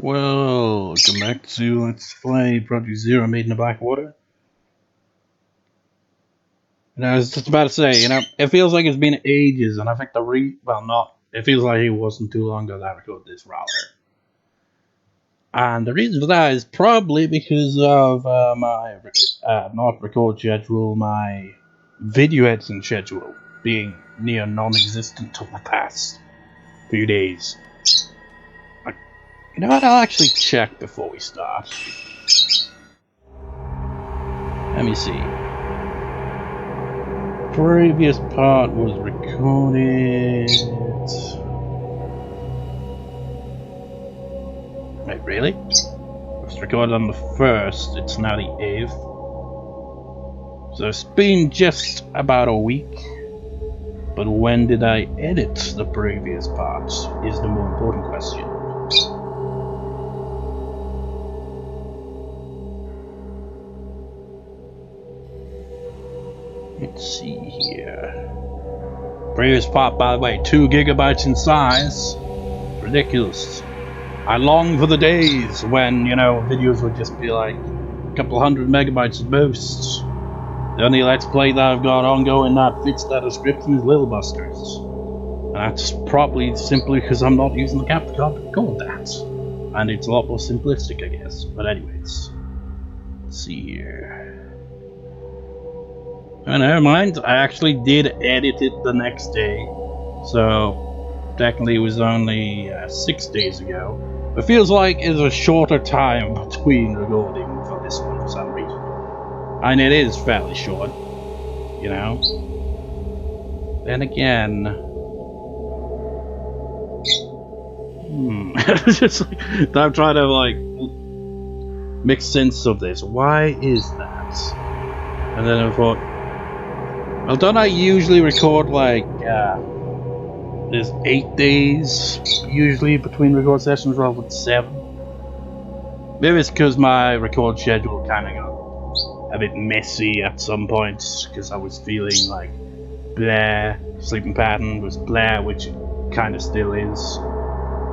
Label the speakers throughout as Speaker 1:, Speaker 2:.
Speaker 1: Welcome back to Let's Play Project Zero Maiden in Blackwater. And I was just about to say, it feels like it's been ages, and I think it feels like it wasn't too long ago that I recorded this router. And the reason for that is probably because of my not record schedule, my video editing schedule being near non-existent for the past few days. You know what, I'll actually check before we start. Let me see. Previous part was recorded. Wait, really? It was recorded on the 1st, it's now the 8th. So it's been just about a week. But when did I edit the previous parts is the more important question. Let's see here. Previous part, by the way, 2 gigabytes in size. Ridiculous. I long for the days when, videos would just be like a couple hundred megabytes at most. The only Let's Play that I've got ongoing that fits that description is Little Busters. And that's probably simply because I'm not using the capture card to record that. And it's a lot more simplistic, I guess. But anyways, let's see here. Oh, never mind, I actually did edit it the next day. So, technically it was only 6 days ago. It feels like it's a shorter time between recording for this one for some reason. And it is fairly short, Then again... Just like, I'm trying to make sense of this. Why is that? And then I thought, well, don't I usually record there's 8 days usually between record sessions rather than 7? Maybe it's because my record schedule kind of got a bit messy at some points because I was feeling like blah, sleeping pattern was blah, which it kind of still is.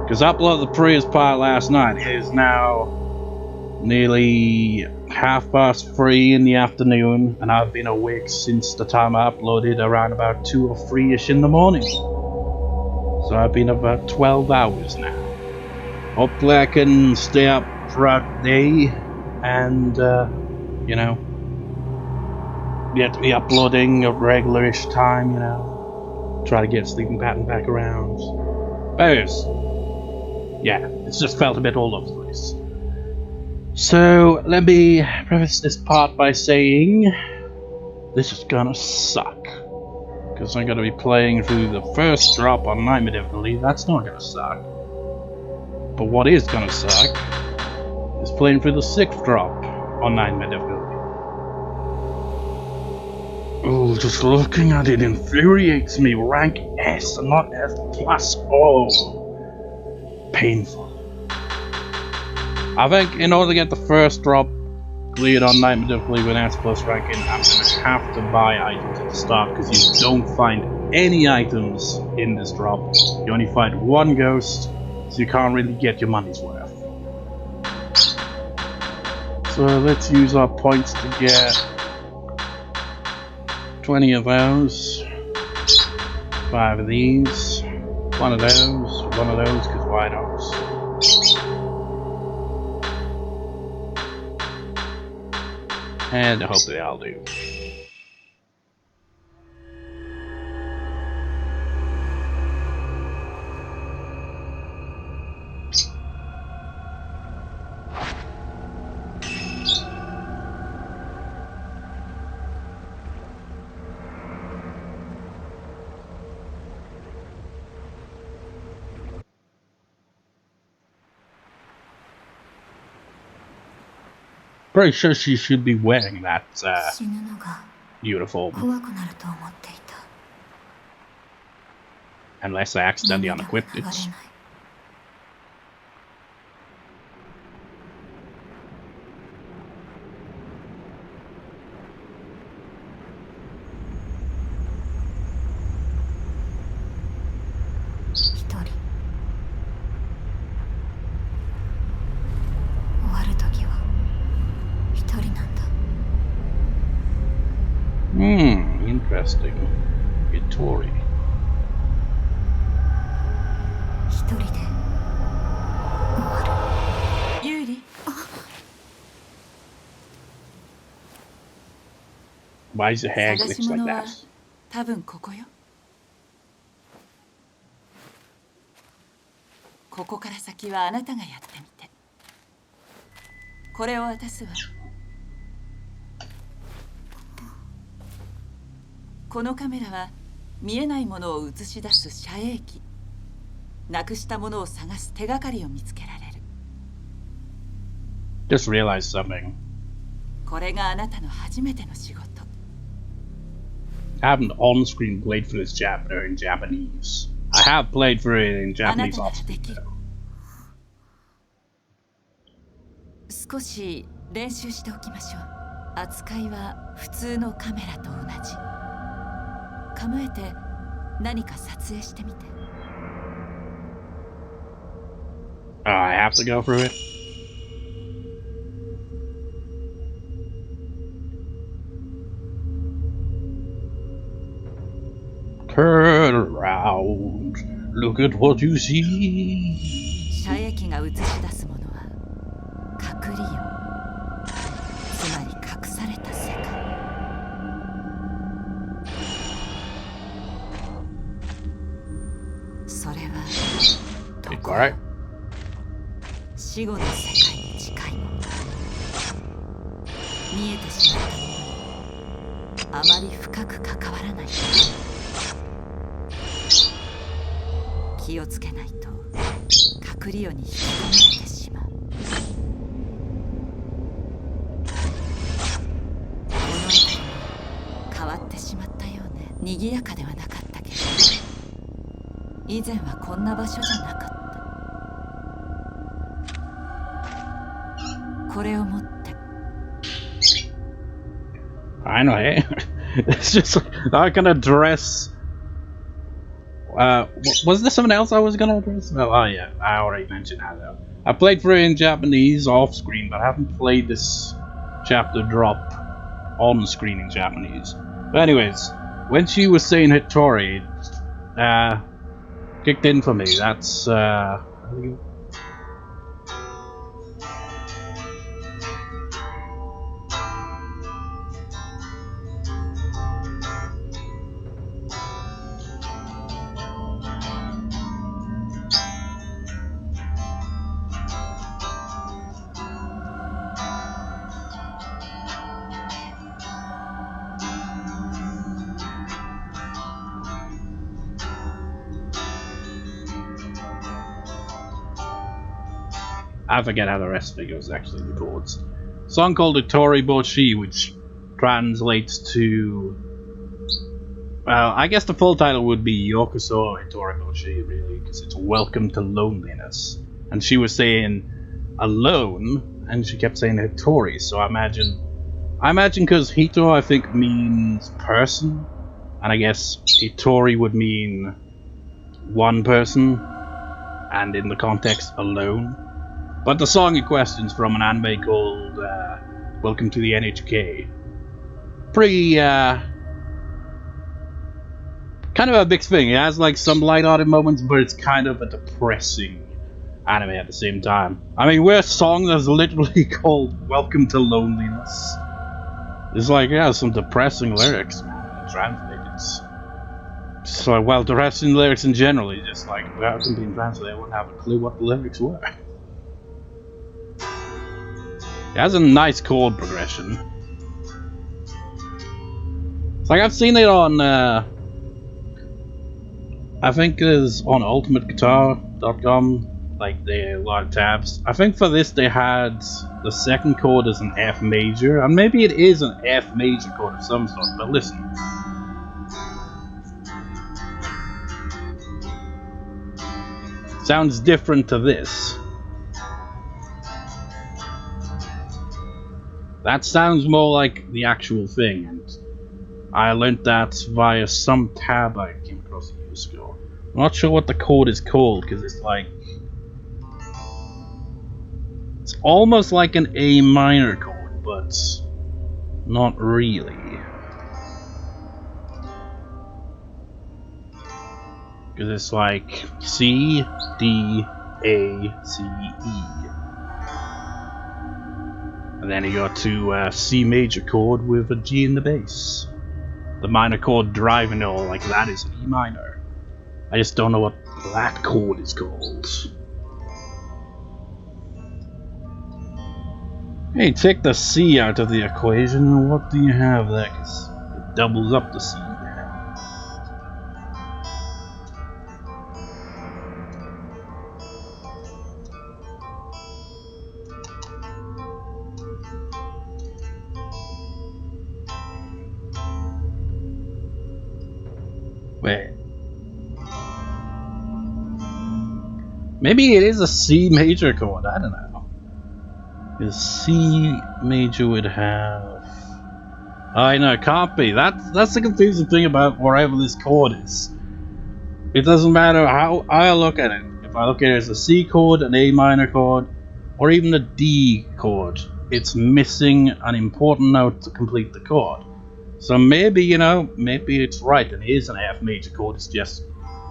Speaker 1: Because I uploaded the previous part last night. It is now nearly 3:30 in the afternoon, and I've been awake since the time I uploaded around about 2 or 3ish in the morning. So I've been about 12 hours now. Hopefully I can stay up throughout the day and, get to be uploading at regular-ish time, Try to get sleeping pattern back around. But anyways, yeah, it's just felt a bit all over the place. So, let me preface this part by saying this is gonna suck. Because I'm gonna be playing through the first drop on Nightmare difficulty. That's not gonna suck. But what is gonna suck is playing through the 6th drop on Nightmare difficulty. Oh, just looking at it infuriates me. Rank S and not S+. Oh, painful. I think in order to get the first drop cleared on Nightmare difficulty with S+ ranking, I'm gonna have to buy items at the start because you don't find any items in this drop. You only find 1 ghost, so you can't really get your money's worth. So let's use our points to get 20 of those, 5 of these, 1 of those, because why not? And hopefully I'll do. Pretty sure she should be wearing that uniform. Unless I accidentally unequipped it. Interesting. Hitori.
Speaker 2: 一人で終わる。ユーリ。
Speaker 1: Why is the hair glitch like that?
Speaker 2: 多分ここよ。ここから先はあなたがやってみて。これを渡すわ。このカメラは見えないものを映し出す遮影機。なくしたものを探す手がかりを見つけられる。
Speaker 1: Just realized something.
Speaker 2: これがあなたの初めての仕事。
Speaker 1: I haven't on-screen played through this chapter in Japanese. I have played through it in Japanese off-screen though.
Speaker 2: 少し練習しておきましょう。扱いは普通のカメラと同じ。構えて何か撮影してみて。
Speaker 1: I have to go through it. Turn around. Look at what you see.
Speaker 2: 遮影機が映し出すものは隠りよ。つまり隠された世界。それはどこ？死後の世界に近いもの。見えてしまったものにあまり深く関わらない。気をつけないと隠りよに引き込まれてしまう。この辺りも変わってしまったようね。賑やかではなかったけど、以前はこんな場所じゃなかった。これを持って。
Speaker 1: I know, eh? It's just I can address. Was there something else I was gonna address? Oh yeah, I already mentioned that though. I played through it in Japanese off screen, but I haven't played this chapter drop on screen in Japanese. But anyways, when she was saying Hitori, kicked in for me. That's I forget how the rest of it goes actually in the chords. Song called Hitori Boshi, which translates to, well, I guess the full title would be Yokoso Hitori Boshi, really, because it's Welcome to Loneliness. And she was saying alone, and she kept saying Hitori, so I imagine because Hito I think means person, and I guess Hitori would mean one person, and in the context alone. But the song in question is from an anime called Welcome to the NHK. Pretty, kind of a big thing. It has like some light-hearted moments, but it's kind of a depressing anime at the same time. I mean, we're a song that's literally called Welcome to Loneliness. It's like, yeah, some depressing lyrics, man, translated. It's like, well, depressing lyrics in general, it's just like, without them being translated, I wouldn't have a clue what the lyrics were. It has a nice chord progression. It's like I've seen it on, I think it's on ultimateguitar.com, like a lot of tabs. I think for this they had the second chord as an F major, and maybe it is an F major chord of some sort, but listen. Sounds different to this. That sounds more like the actual thing, and I learned that via some tab I came across years ago. I'm not sure what the chord is called, because it's like... it's almost like an A minor chord, but not really. Because it's like C, D, A, C, E. And then you got to C major chord with a G in the bass. The minor chord driving all like that is an E minor. I just don't know what that chord is called. Hey, take the C out of the equation, and what do you have there? 'Cause it doubles up the C there. Wait. Maybe it is a C major chord, I don't know. Because C major would have... I know, it can't be. That's the confusing thing about wherever this chord is. It doesn't matter how I look at it. If I look at it as a C chord, an A minor chord, or even a D chord, it's missing an important note to complete the chord. So maybe, you know, maybe it's right and it is an F major chord, it's just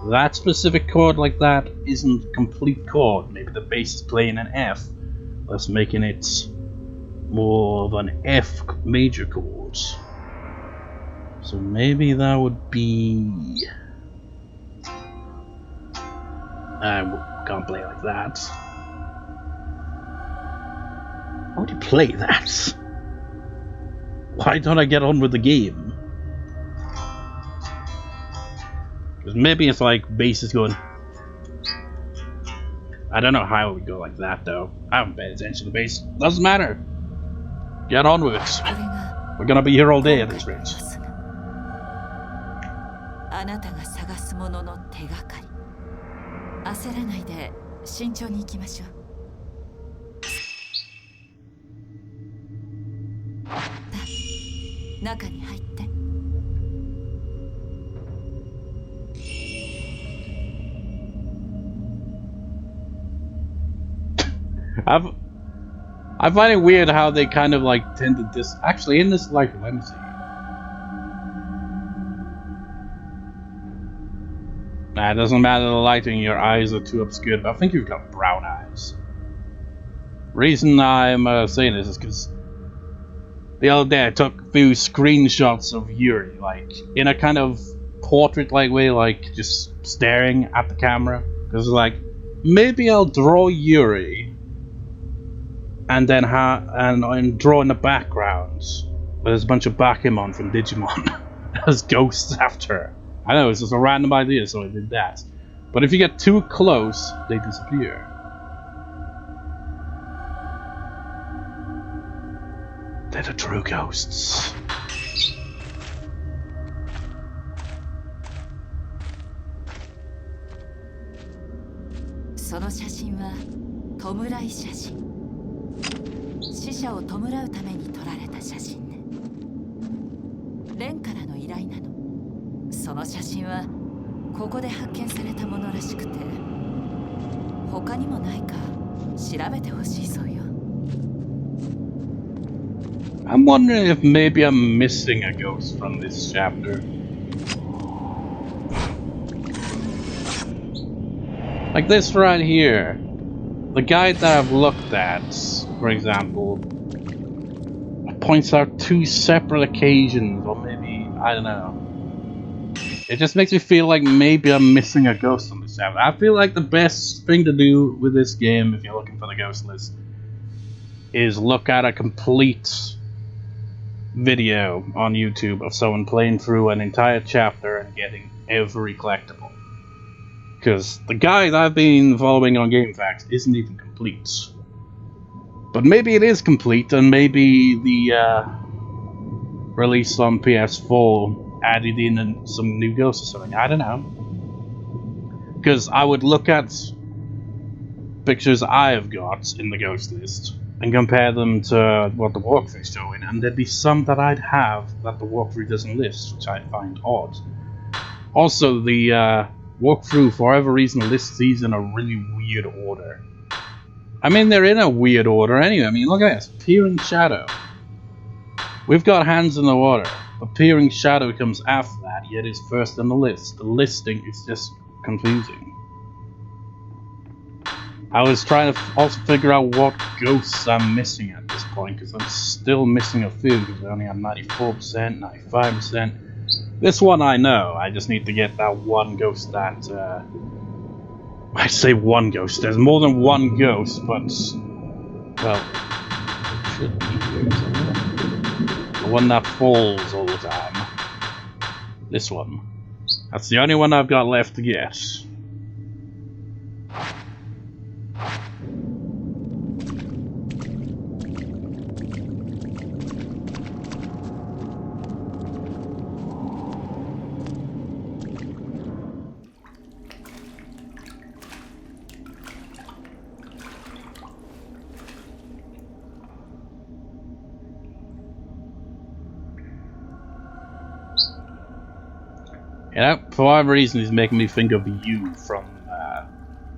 Speaker 1: that specific chord like that isn't a complete chord. Maybe the bass is playing an F, thus making it more of an F major chord. So maybe that would be... I can't play like that. How would you play that? Why don't I get on with the game? Because maybe it's like bass is going... I don't know how it would go like that though. I haven't paid attention to the bass. Doesn't matter. Get on with it. We're gonna be here all day at this rate.
Speaker 2: あなたが探すものの手がかり。焦らないで慎重に行きましょう。中に入って。
Speaker 1: I find it weird how they kind of like tend to dis... Actually, in this, like, let me see. Nah, it doesn't matter the lighting, your eyes are too obscured, but I think you've got brown eyes. Reason I'm saying this is because the other day I took a few screenshots of Yuri, like, in a kind of portrait-like way, like, just staring at the camera. Because, like, maybe I'll draw Yuri and then and draw in the background. There's a bunch of Bakemon from Digimon as ghosts after her. I know, it's just a random idea, so I did that. But if you get too close, they disappear. They're the true ghosts.
Speaker 2: So の写真は弔い写真。死者を弔うために撮られた写真ね。レンからの依頼なの。その写真はここで発見されたものらしくて、他にもないか調べてほしいそうよ。
Speaker 1: I'm wondering if maybe I'm missing a ghost from this chapter. Like this right here. The guide that I've looked at, for example, points out two separate occasions, or maybe, I don't know. It just makes me feel like maybe I'm missing a ghost on this chapter. I feel like the best thing to do with this game, if you're looking for the ghost list, is look at a complete video on YouTube of someone playing through an entire chapter and getting every collectible. Because the guide I've been following on GameFAQs isn't even complete. But maybe it is complete, and maybe the release on PS4 added in some new ghosts or something. I don't know. Because I would look at pictures I've got in the ghost list and compare them to what the walkthrough's showing, and there'd be some that I'd have that the walkthrough doesn't list, which I find odd. Also, the walkthrough, for whatever reason, lists these in a really weird order. I mean, they're in a weird order anyway. I mean, look at this. Peering Shadow. We've got Hands in the Water, but Peering Shadow comes after that, yet is first on the list. The listing is just confusing. I was trying to also figure out what ghosts I'm missing at this point, because I'm still missing a few, because I only have 94%, 95%. This one I know, I just need to get that one ghost that, I say one ghost, there's more than one ghost, but, well, it should be here somewhere. The one that falls all the time. This one. That's the only one I've got left to get. You know, for whatever reason, he's making me think of you from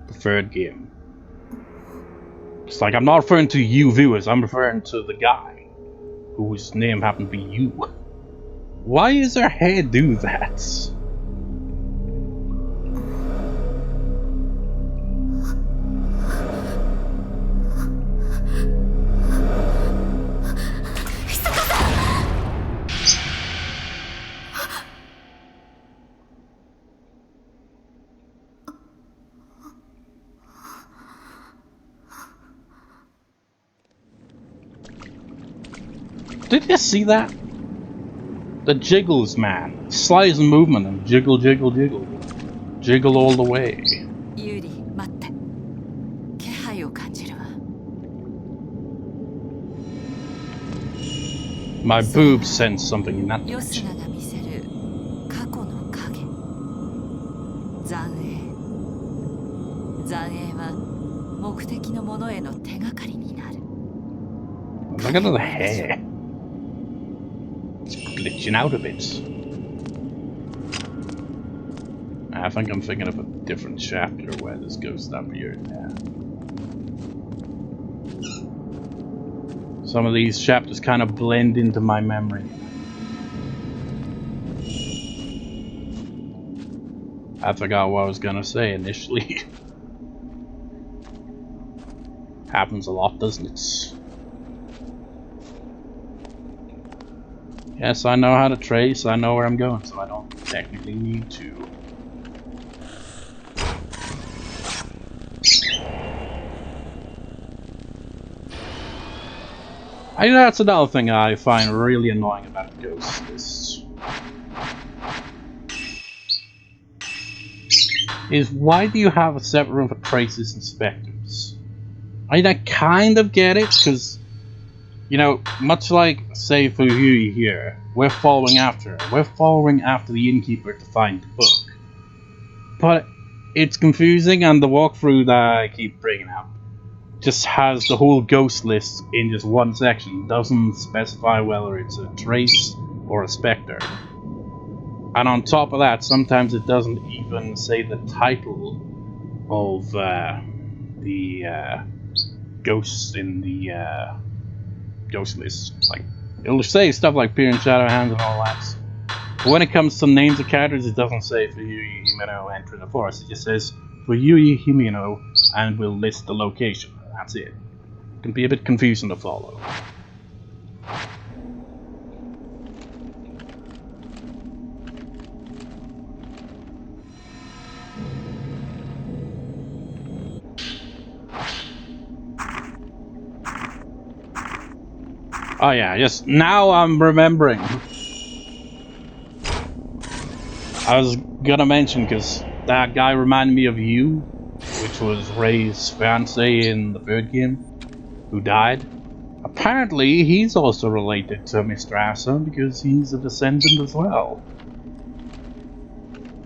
Speaker 1: the third game. It's like, I'm not referring to you viewers, I'm referring to the guy whose name happened to be you. Why does her hair do that? Did you see that? The jiggles, man. Slides and movement and jiggle, jiggle, jiggle. Jiggle all the way.
Speaker 2: Yuri, 待って。気配を感じるわ。
Speaker 1: My boobs sense something in that
Speaker 2: ヨス
Speaker 1: direction.
Speaker 2: ナが見せる過去の影。残影。残影は目的のものへの手がかりになる。
Speaker 1: Look at the hair. It's glitching out a bit. I think I'm thinking of a different chapter where this ghost appeared there. Some of these chapters kind of blend into my memory. I forgot what I was gonna say initially. Happens a lot, doesn't it? Yes, I know how to trace, I know where I'm going, so I don't technically need to. I think that's another thing I find really annoying about ghost lists. Is why do you have a separate room for traces and specters? I mean, I kind of get it, because, you know, much like, say, for Yui here, we're following after her. We're following after the innkeeper to find the book. But it's confusing, and the walkthrough that I keep bringing up just has the whole ghost list in just one section. Doesn't specify whether it's a trace or a specter. And on top of that, sometimes it doesn't even say the title of the ghosts in the ghost list. Like, it'll say stuff like Peer and Shadow Hands and all that. But when it comes to names of characters, it doesn't say for Yui Himeno enter the forest. It just says for Yui Himeno and will list the location. That's it. It can be a bit confusing to follow. Oh yeah, just now I'm remembering. I was gonna mention, because that guy reminded me of you, which was Ray's fiance in the third game, who died. Apparently, he's also related to Mr. Asa, because he's a descendant as well.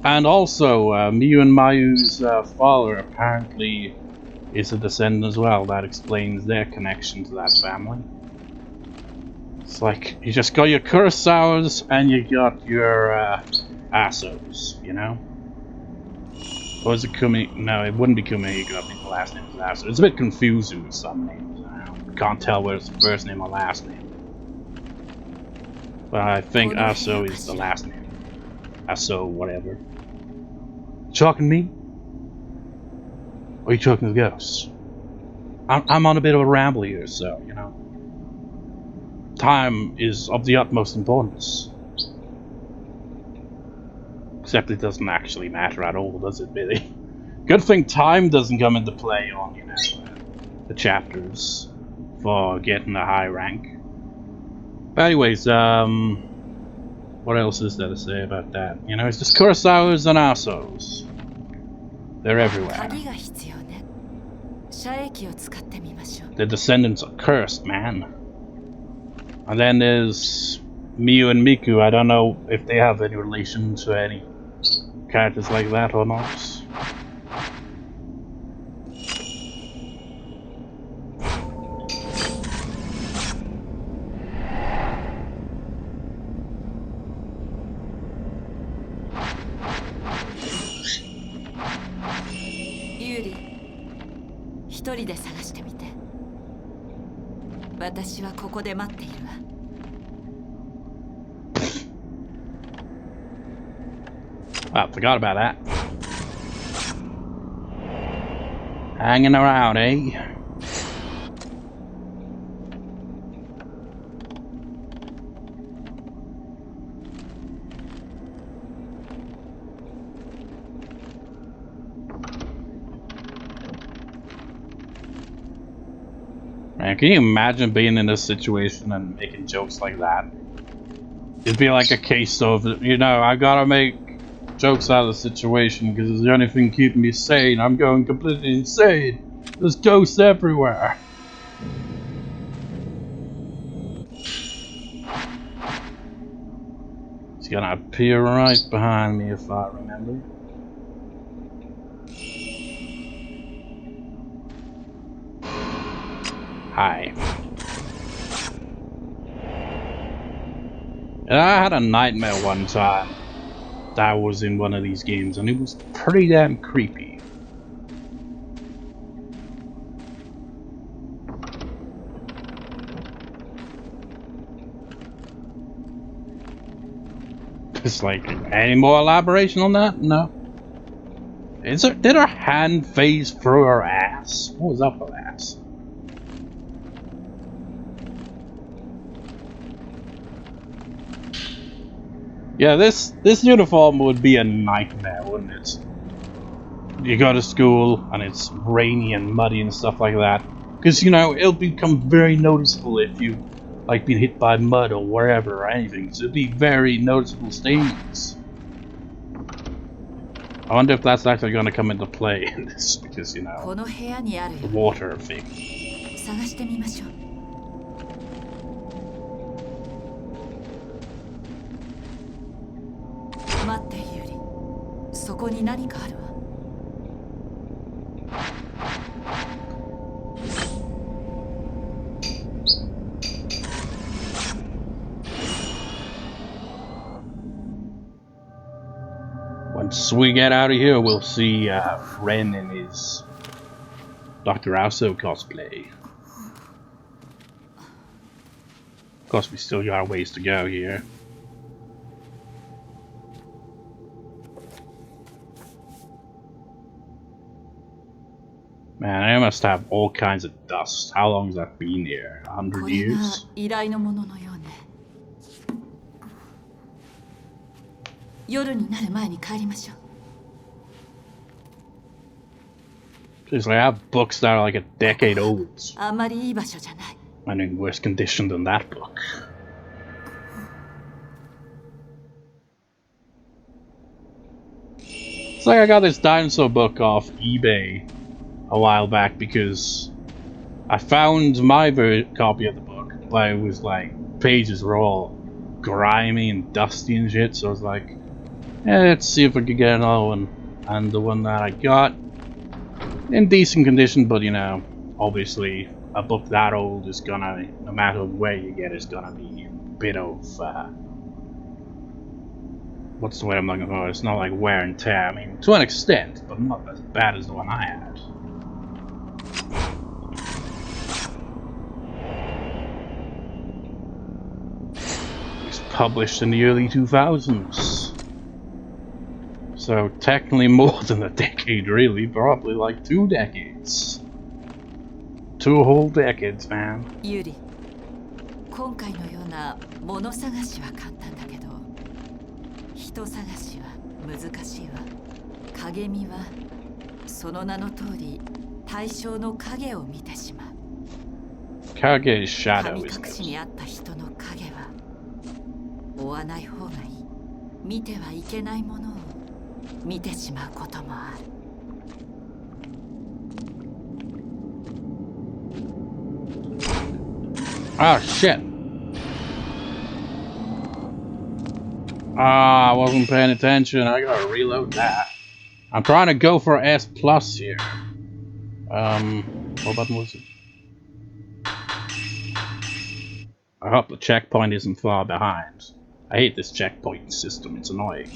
Speaker 1: And also, Miyu and Mayu's father apparently is a descendant as well. That explains their connection to that family. It's like, you just got your Kurosawas and you got your Asos, you know? Or is it Kumi? No, it wouldn't be Kumi. You got the last name is Aso. It's a bit confusing with some names. I can't tell whether it's the first name or last name. But I think Aso is the last name. Aso, whatever. talking to me? Or are you talking to the ghosts? I'm on a bit of a ramble here, so, you know. Time is of the utmost importance. Except it doesn't actually matter at all, does it, really? Good thing time doesn't come into play on, you know, the chapters for getting a high rank. But anyways, what else is there to say about that? You know, it's just Kurosawas and assholes. They're everywhere. The descendants are cursed, man. And then there's Miyu and Miku. I don't know if they have any relation to any characters like that or not. I forgot about that. Hanging around, eh? Man, can you imagine being in this situation and making jokes like that? It'd be like a case of, you know, I gotta make jokes out of the situation because it's the only thing keeping me sane. I'm going completely insane. There's ghosts everywhere. He's gonna appear right behind me if I remember. Hi. And I had a nightmare one time that I was in one of these games and it was pretty damn creepy. It's like, any more elaboration on that? No. Did her hand phase through her ass? What was up her ass? Yeah, this uniform would be a nightmare, wouldn't it? You go to school and it's rainy and muddy and stuff like that. Because, you know, it'll become very noticeable if you, like, been hit by mud or wherever or anything. So it'd be very noticeable stains. I wonder if that's actually going to come into play in this, because, you know, the water thing. Once we get out of here, we'll see Ren in his Dr. Auso cosplay. Of course, we still got a ways to go here. Man, I must have all kinds of dust. How long has that been here? 100 years? Seriously, I have books that are like a decade old. I'm in worse condition than that book. It's like I got this dinosaur book off eBay a while back because I found my copy of the book, but it was like, pages were all grimy and dusty and shit, so I was like, yeah, let's see if I could get another one. And the one that I got, in decent condition, but you know, obviously a book that old is gonna, no matter where you get it, is gonna be a bit of, what's the word I'm looking for? It's not like wear and tear, I mean, to an extent, but not as bad as the one I had. It was published in the early 2000s. So technically more than a decade, really. Probably like 2 decades. 2 whole decades, man.
Speaker 2: ユリ、今回のような物探しは簡単だけど、人探しは難しいわ。影見はその名の通り対象の影を見てしまう。
Speaker 1: Kage shadow
Speaker 2: 神
Speaker 1: is
Speaker 2: 隠しにあった人の影は追わない方がいい。見てはいけないものを見てしまうこともある。
Speaker 1: Ah, shit. Ah, I wasn't paying attention. I gotta reload that. I'm trying to go for S plus here. What button was it? I hope the checkpoint isn't far behind. I hate this checkpoint system, it's annoying.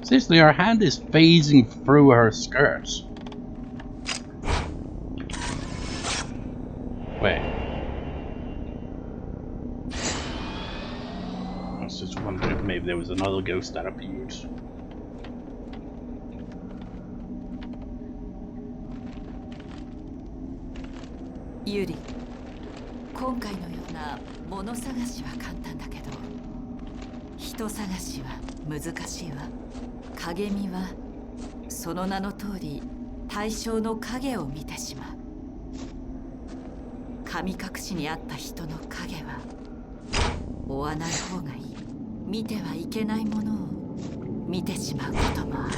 Speaker 1: Seriously, her hand is phasing through her skirt. Wait. I was just wondering if maybe there was another ghost that appeared.
Speaker 2: Yuri, 今回のような物探しは簡単だけど、人探しは難しいわ。影見はその名の通り対象の影を見てしまう。神隠しにあった人の影は追わない方がいい。見てはいけないものを見てしまうこともある。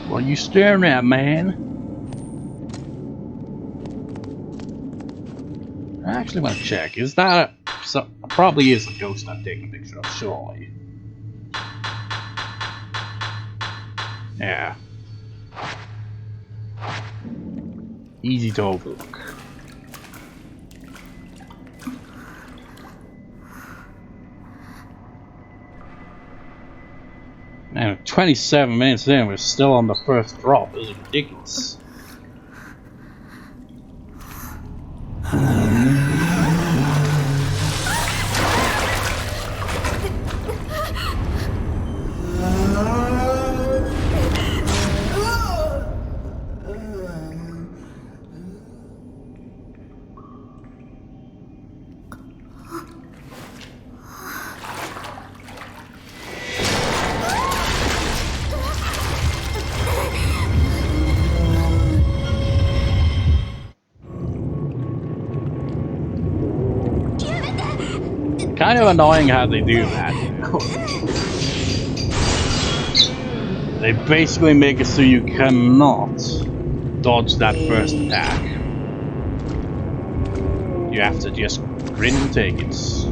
Speaker 1: What are you staring at, man? I actually want to check. Is that probably is a ghost I'm taking a picture of, surely. Yeah. Easy to overlook. Man, 27 minutes in, we're still on the first drop. This is ridiculous. Kind of annoying how they do that, you know? They basically make it so you cannot dodge that first attack. You have to just grin and take it. So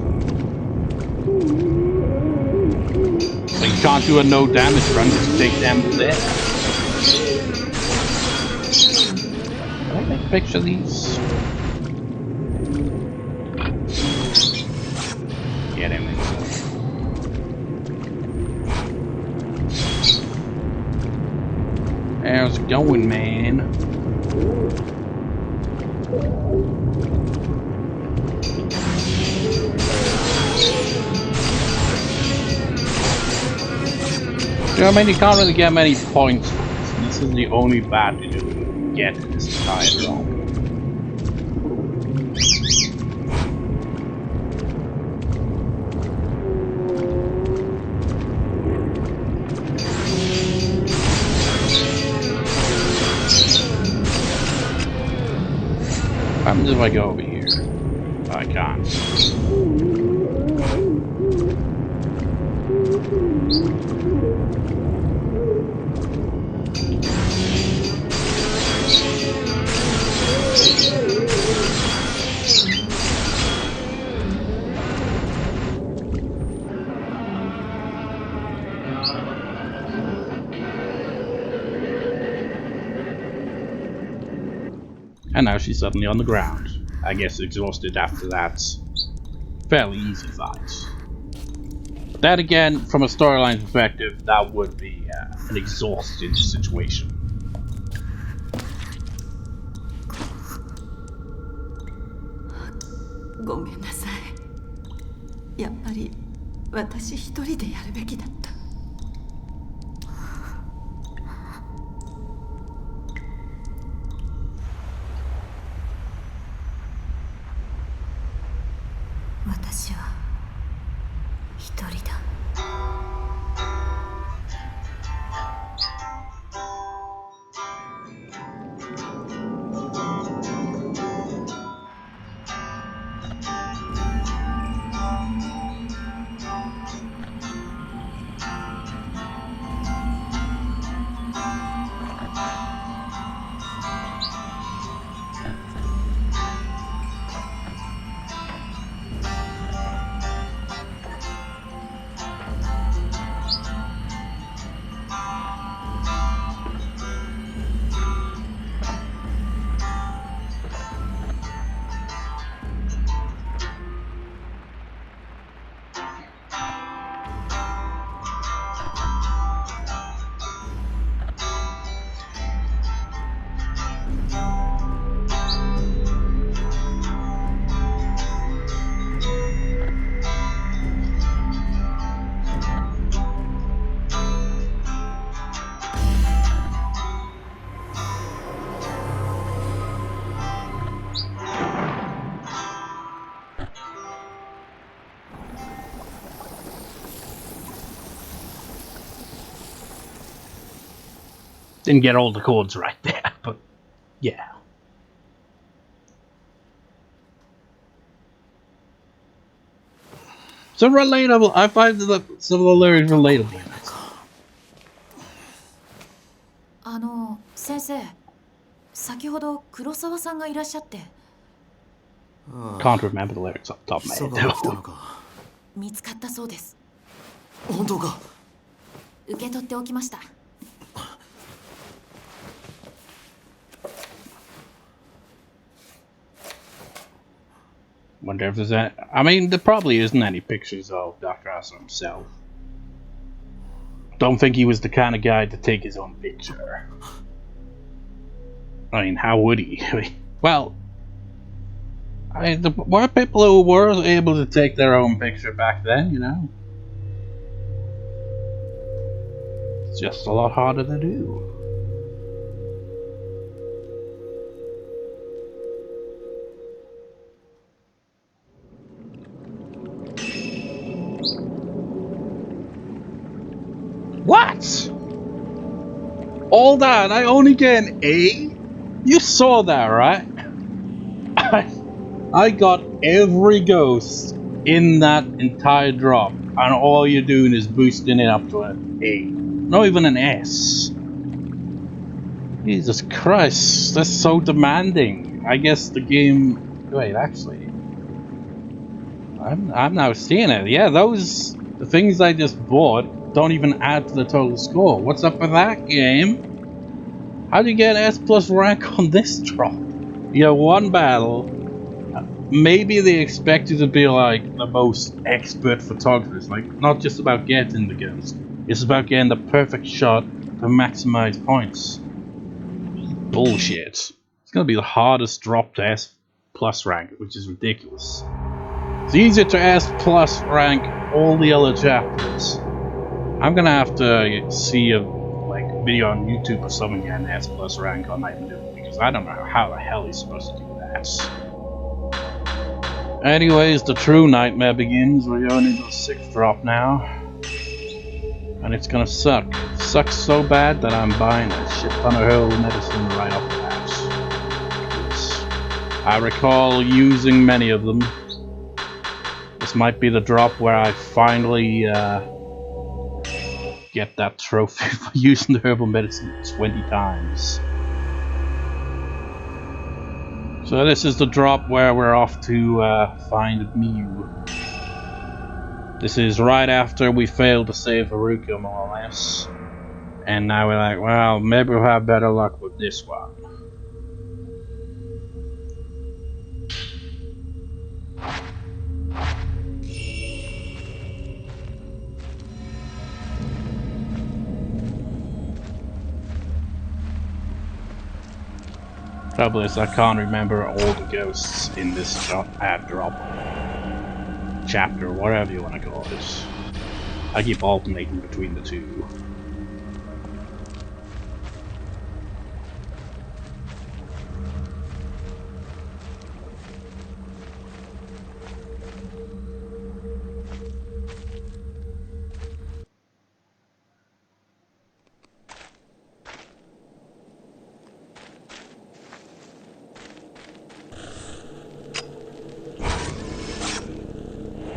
Speaker 1: you can't do a no damage run, just take damage there. Can I make a picture of these? Yeah, I think so. How's it going, man? You know, I mean, you can't really get many points for this, and this is the only badge you can get in this entire drop. What happens if I go over here? I can't. And now she's suddenly on the ground. I guess exhausted after that fairly easy fight. But then again, from a storyline perspective, that would be an exhausted situation.
Speaker 2: ごめんなさい。やっぱり私一人でやるべきだった。私は一人だ。
Speaker 1: Didn't get all the chords right there, but yeah. So relatable. I find some of the lyrics relatable.
Speaker 2: 先生、先ほど黒沢さんがいらっしゃって。
Speaker 1: Can't remember the lyrics off the top of my head though.
Speaker 2: 見つかったそうです。
Speaker 3: 本当か。
Speaker 2: 受け取っておきました。
Speaker 1: Wonder if there's any. I mean, there probably isn't any pictures of Dr. Asa himself. Don't think he was the kind of guy to take his own picture. I mean, how would he? Well, there were people who were able to take their own picture back then, you know? It's just a lot harder to do. What? All that? I only get an A? You saw that, right? I got every ghost in that entire drop, and all you're doing is boosting it up to an A. Not even an S. Jesus Christ, that's so demanding. I guess the game... Wait, actually... I'm now seeing it. Yeah, the things I just bought don't even add to the total score. What's up with that, game? How do you get S plus rank on this drop? You have one battle. Maybe they expect you to be like the most expert photographers. Like, not just about getting the ghost. It's about getting the perfect shot to maximize points. Bullshit. It's gonna be the hardest drop to S plus rank, which is ridiculous. It's easier to S plus rank all the other chapters. I'm gonna have to see a video on YouTube or something getting S plus rank on Nightmare, because I don't know how the hell he's supposed to do that. Anyways, the true nightmare begins. We're going into the 6th drop now. And it's gonna suck. It sucks so bad that I'm buying a shit ton of herbal medicine right off the bat. I recall using many of them. This might be the drop where I finally get that trophy for using the herbal medicine 20 times. So this is the drop where we're off to find Mew. This is right after we failed to save Haruka, more or less. And now we're like, well, maybe we'll have better luck with this one. Trouble is, I can't remember all the ghosts in this drop, chapter, whatever you want to call it. I keep alternating between the two.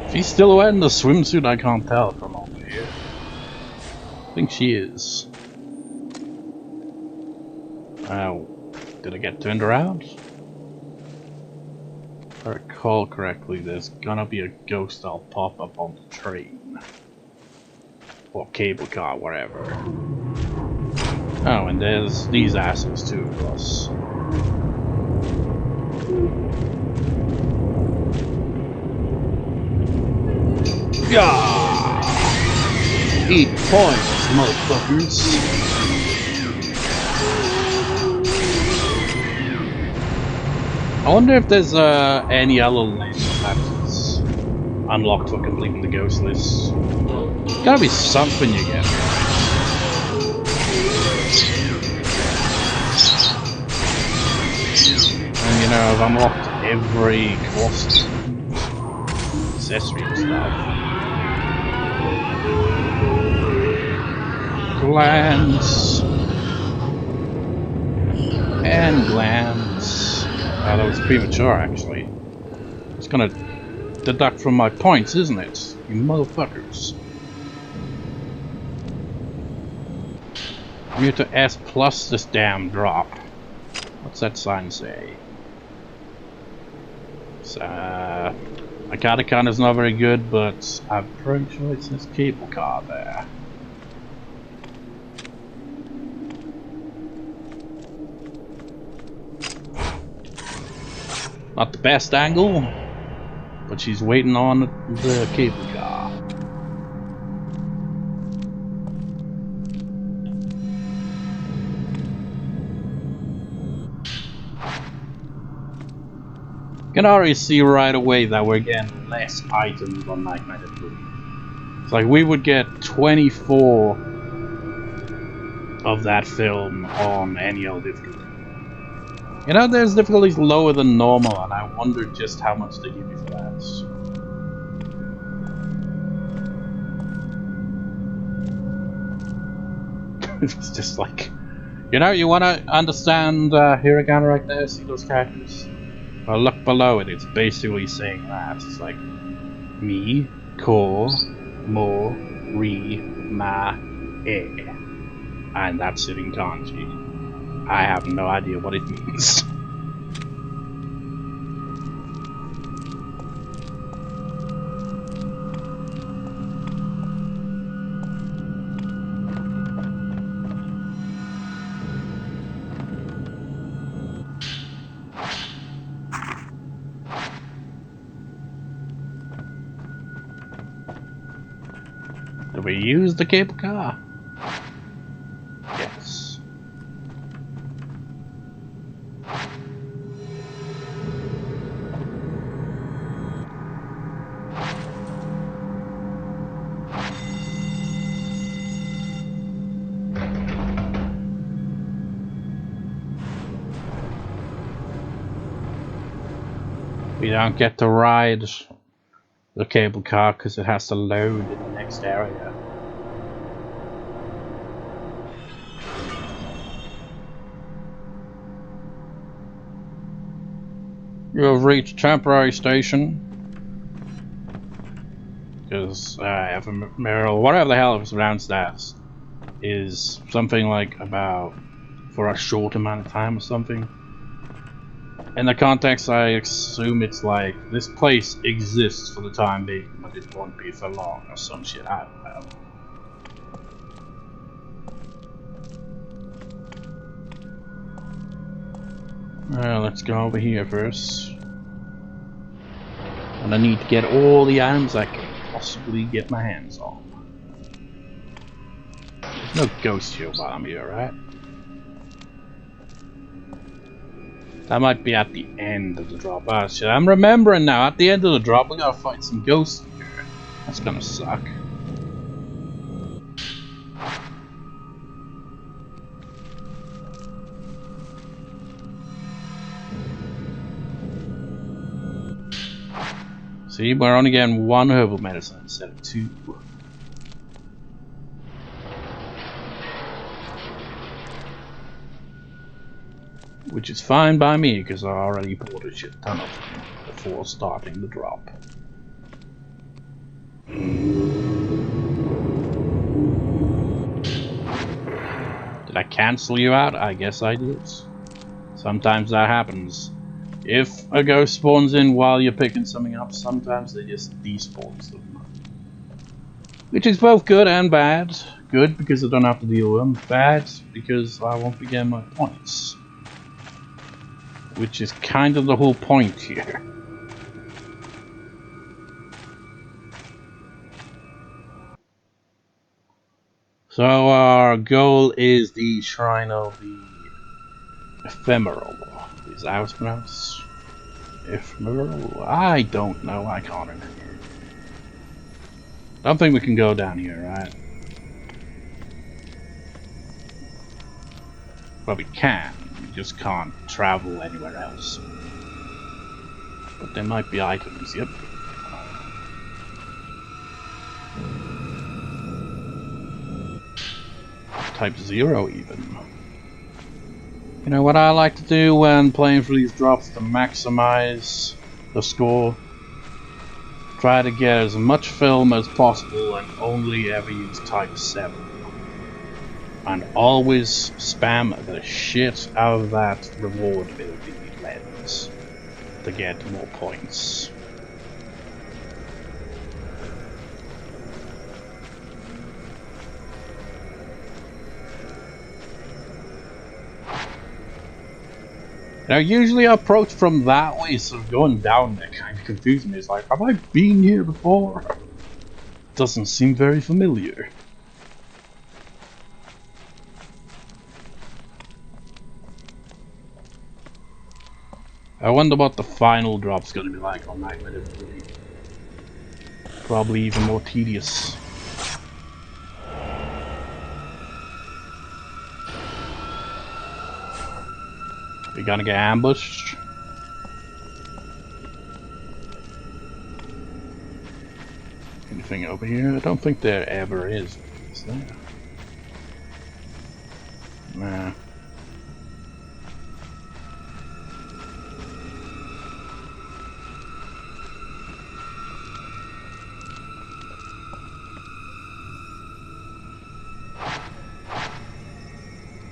Speaker 1: If she's still wearing the swimsuit, I can't tell from over here. I think she is. Did I get turned around? If I recall correctly, there's gonna be a ghost that'll pop up on the train. Or cable car, whatever. Oh, and there's these assholes too, of course. Yeah! 8 points, motherfuckers! I wonder if there's any other list that's unlocked for completing the ghost list. Gotta be something you get. And you know, I've unlocked every costume, accessory and stuff. Glance and glance. Oh, that was premature, actually. It's gonna deduct from my points, isn't it? You motherfuckers. I'm here to S plus this damn drop. What's that sign say? My Catacon is not very good, but I'm pretty sure it says cable car there. Not the best angle, but she's waiting on the cable car. You can already see right away that we're getting less items on Night 93. It's like we would get 24 of that film on any old difficulty. You know, there's difficulties lower than normal, and I wonder just how much they give you for that. It's just like, you know, you want to understand Hiragana right there? See those characters? Well, look below it. It's basically saying that. It's like mi, ko, mo, ri, ma, e, and that's it in kanji. I have no idea what it means. Do we use the cable car? Yes. We don't get to ride the cable car because it has to load in the next area. You have reached temporary station. Because ephemeral, whatever the hell it's pronounced as, is something like about for a short amount of time or something. In the context, I assume it's like this place exists for the time being, but it won't be for long or some shit. I don't know. Well, let's go over here first. And I need to get all the items I can possibly get my hands on. There's no ghost here while I'm here, right? That might be at the end of the drop. Ah, shit. I'm remembering now. At the end of the drop, we gotta fight some ghosts here. That's gonna suck. See, we're only getting 1 herbal medicine instead of 2. Which is fine by me, because I already bought a shit ton of them before starting the drop. Did I cancel you out? I guess I did. Sometimes that happens. If a ghost spawns in while you're picking something up, sometimes they just despawns them. Which is both good and bad. Good because I don't have to deal with them. Bad because I won't be getting my points. Which is kind of the whole point here. So our goal is the Shrine of the Ephemeral. Is that how it's pronounced? Ephemeral? I don't know, I can't remember. I don't think we can go down here, right? Well, we can. We just can't travel anywhere else. But there might be items, yep. Type 0 even. You know what I like to do when playing for these drops to maximize the score? Try to get as much film as possible and only ever use type 7. And always spam the shit out of that reward ability lens to get more points. Now, usually I approach from that way, so going down there kind of confuses me. It's like, have I been here before? Doesn't seem very familiar. I wonder what the final drop's gonna be like on Nightmare Difficulty. Probably even more tedious. We're gonna get ambushed. Anything over here? I don't think there ever is. Is there? Nah.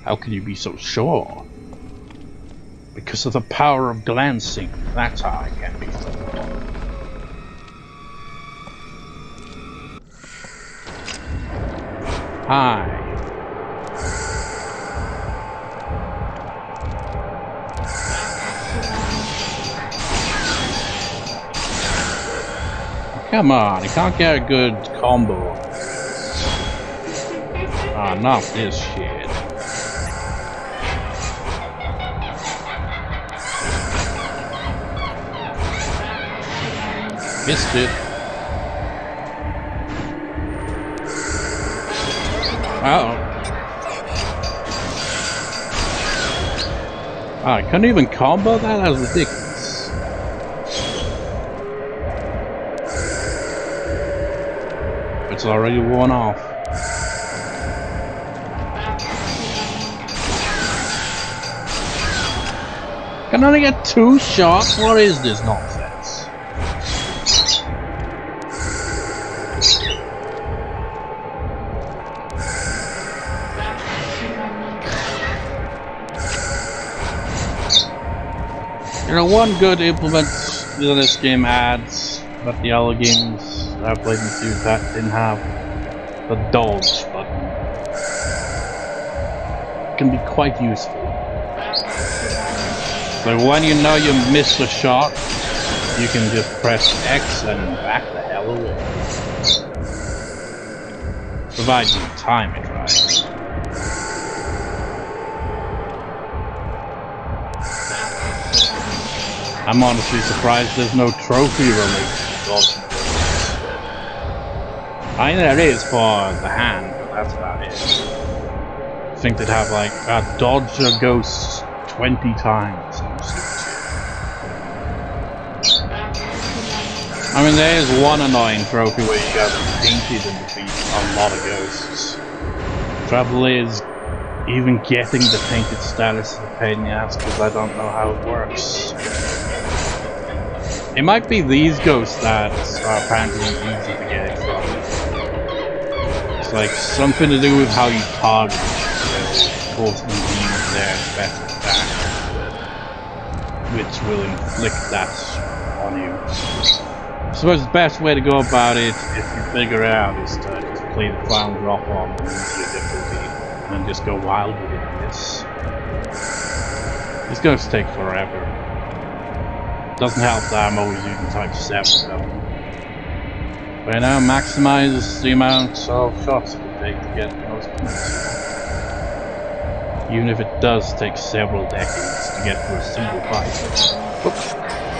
Speaker 1: How can you be so sure? Because of the power of glancing. That's how I can be fooled. Hi. Come on, you can't get a good combo. Ah, not this shit. Missed it. Uh-oh. Oh, I couldn't even combo that? That was ridiculous. It's already worn off. Can I only get 2 shots? What is this nonsense? You know, one good implement that this game adds, but the other games I played in series that didn't have the dodge button. It can be quite useful. So when you know you missed a shot, you can just press X and back the hell away. Provided you time it right. I'm honestly surprised there's no trophy related to dodging. I mean, there is for the hand, but that's about it. I think they'd have like dodge a ghost 20 times or some stupid shit. I mean, there is one annoying trophy where you gotta be painted and defeat a lot of ghosts. Trouble is, even getting the painted status is a pain in the ass because I don't know how it works. It might be these ghosts that are apparently easy to get it from. It's like something to do with how you target it, cause them to use their special attack, which will inflict that on you. I suppose the best way to go about it, if you figure it out, is to just play the final drop on easier difficulty and just go wild with it, I guess. These ghosts take forever. Doesn't help that I'm always using type 7 though. But you know, maximize the amount of shots it can take to get the most points. Even if it does take several decades to get through a single fight. Oops.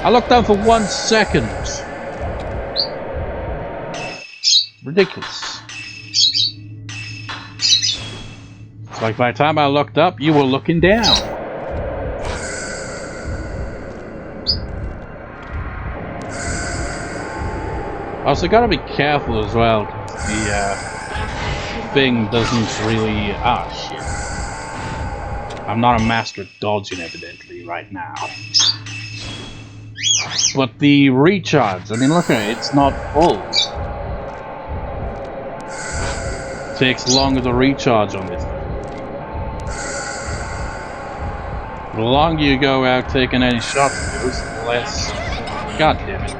Speaker 1: I looked down for 1 second! Ridiculous. It's like by the time I looked up, you were looking down. Also, gotta be careful as well, because the thing doesn't really. Ah, shit. I'm not a master at dodging, evidently, right now. But the recharge, I mean, look at it, it's not full. It takes longer to recharge on this. The longer you go out taking any shots, the less. God damn it.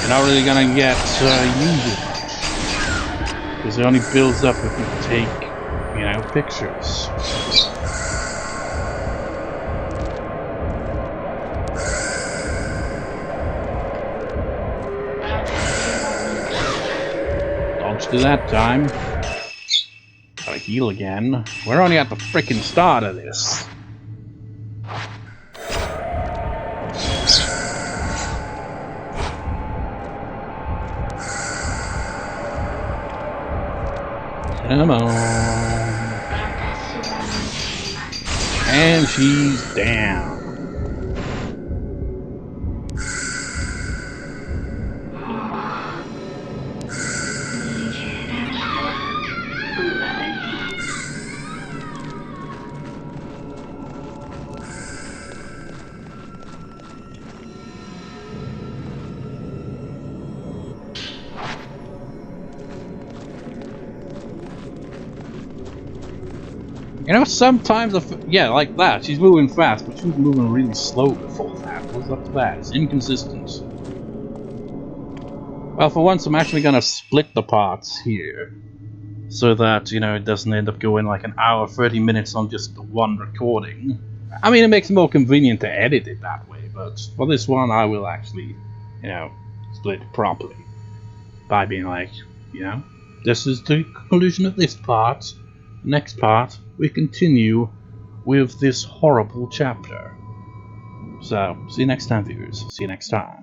Speaker 1: You're not really gonna get used it much. Because it only builds up if you take, you know, pictures. Dodged it that time. Gotta heal again. We're only at the frickin' start of this. Come on. And she's down. You know, sometimes, yeah, like that. She's moving fast, but she was moving really slow before that. What's up to that? It's inconsistent. Well, for once, I'm actually gonna split the parts here, so that, you know, it doesn't end up going like an hour, 30 minutes on just the one recording. I mean, it makes it more convenient to edit it that way, but for this one, I will actually, you know, split it properly. By being like, you know, this is the conclusion of this part. Next part, we continue with this horrible chapter. So, see you next time, viewers. See you next time.